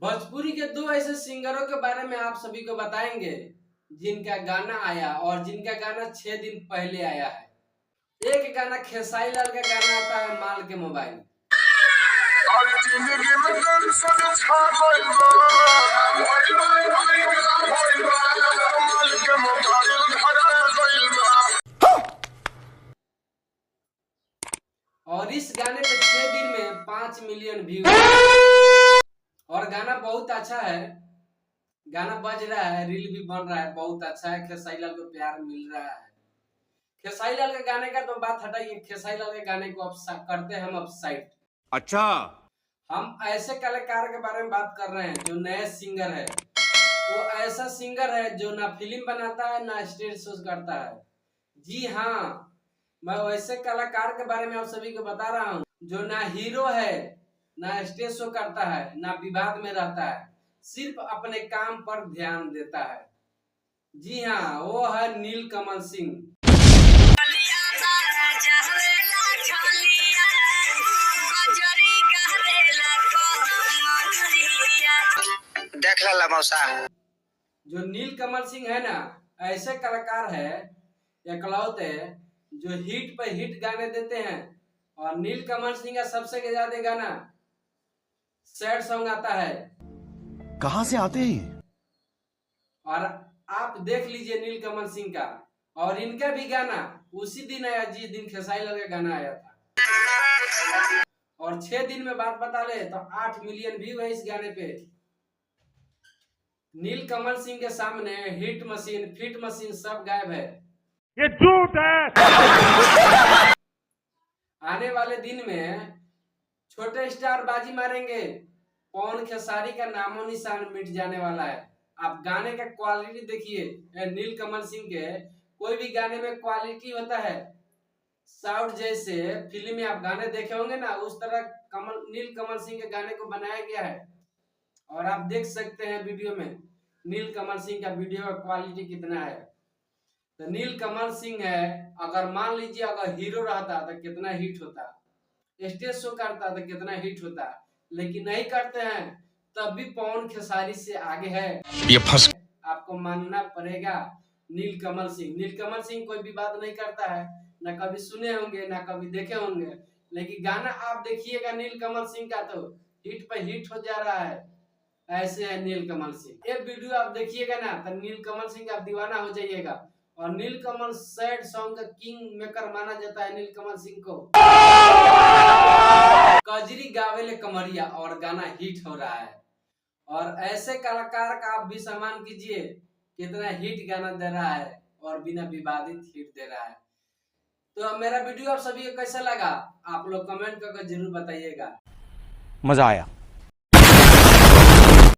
भोजपुरी के दो ऐसे सिंगरों के बारे में आप सभी को बताएंगे जिनका गाना आया और जिनका गाना 6 दिन पहले आया है। एक गाना खेसारी लाल का गाना आता है माल के मोबाइल। और इस गाने पे 6 दिन में 5 मिलियन व्यू और गाना बहुत अच्छा है। गाना बज रहा है, रील भी बन रहा है, बहुत अच्छा है। खेसारी लाल को प्यार मिल रहा है। खेसारी लाल के गाने का तो बात हटाइए, खेसारी लाल के गाने को अब करते हैं हम अब साइड। अच्छा, हम ऐसे कलाकार के बारे में बात कर रहे हैं जो नए सिंगर है। वो ऐसा सिंगर है जो ना फिल्म बनाता है ना स्टेज शो करता है। जी हाँ, मैं वैसे कलाकार के बारे में आप सभी को बता रहा हूँ जो ना हीरो है, ना स्टेज शो करता है, ना विवाद में रहता है, सिर्फ अपने काम पर ध्यान देता है। जी हाँ, वो है नीलकमल सिंह। देख ला मौसा। जो नीलकमल सिंह है ना, ऐसे कलाकार है इकलौते जो हिट पे हिट गाने देते हैं। और नीलकमल सिंह का सबसे ज्यादा गाना सैड सॉन्ग आता है। कहां से आते हैं? और आप देख लीजिए नीलकमल सिंह का और इनका भी गाना उसी दिन आया जिस दिन खेसारी लाल का गाना आया था। और 6 दिन में बात बता ले तो 8 मिलियन व्यू है इस गाने पे। नीलकमल सिंह के सामने हिट मशीन, फिट मशीन सब गायब है। ये झूठ है। आने वाले दिन में छोटे स्टार बाजी मारेंगे। पवन खेसारी का नामो निशान मिट जाने वाला है। आप गाने का क्वालिटी देखिए, नीलकमल सिंह के कोई भी गाने में क्वालिटी होता है। साउथ जैसे फिल्म में आप गाने देखे होंगे ना, उस तरह नीलकमल सिंह के गाने को बनाया गया है। और आप देख सकते हैं वीडियो में नीलकमल सिंह का वीडियो का क्वालिटी कितना है। तो नीलकमल सिंह है, अगर मान लीजिए अगर हीरो रहता तो कितना हिट होता, स्टेज शो करता तो कितना हिट होता, लेकिन नहीं करते हैं तब भी पवन खेसारी से आगे है। ये फंस आपको मानना पड़ेगा। नीलकमल सिंह कोई भी बात नहीं करता है, ना कभी सुने होंगे ना कभी देखे होंगे, लेकिन गाना आप देखिएगा नीलकमल सिंह का तो हिट पे हिट हो जा रहा है। ऐसे है नीलकमल सिंह। ये वीडियो आप देखिएगा ना तो नीलकमल सिंह का दीवाना हो जाइएगा। और नीलकमल सैड सॉन्ग का किंग मेकर माना जाता है नीलकमल सिंह को। कजरी गावेले कमरिया और गाना हिट हो रहा है। और ऐसे कलाकार का आप भी सम्मान कीजिए, कितना हिट गाना दे रहा है और बिना विवादित हिट दे रहा है। तो मेरा वीडियो आप सभी को कैसा लगा, आप लोग कमेंट करके जरूर बताइएगा। मजा आया।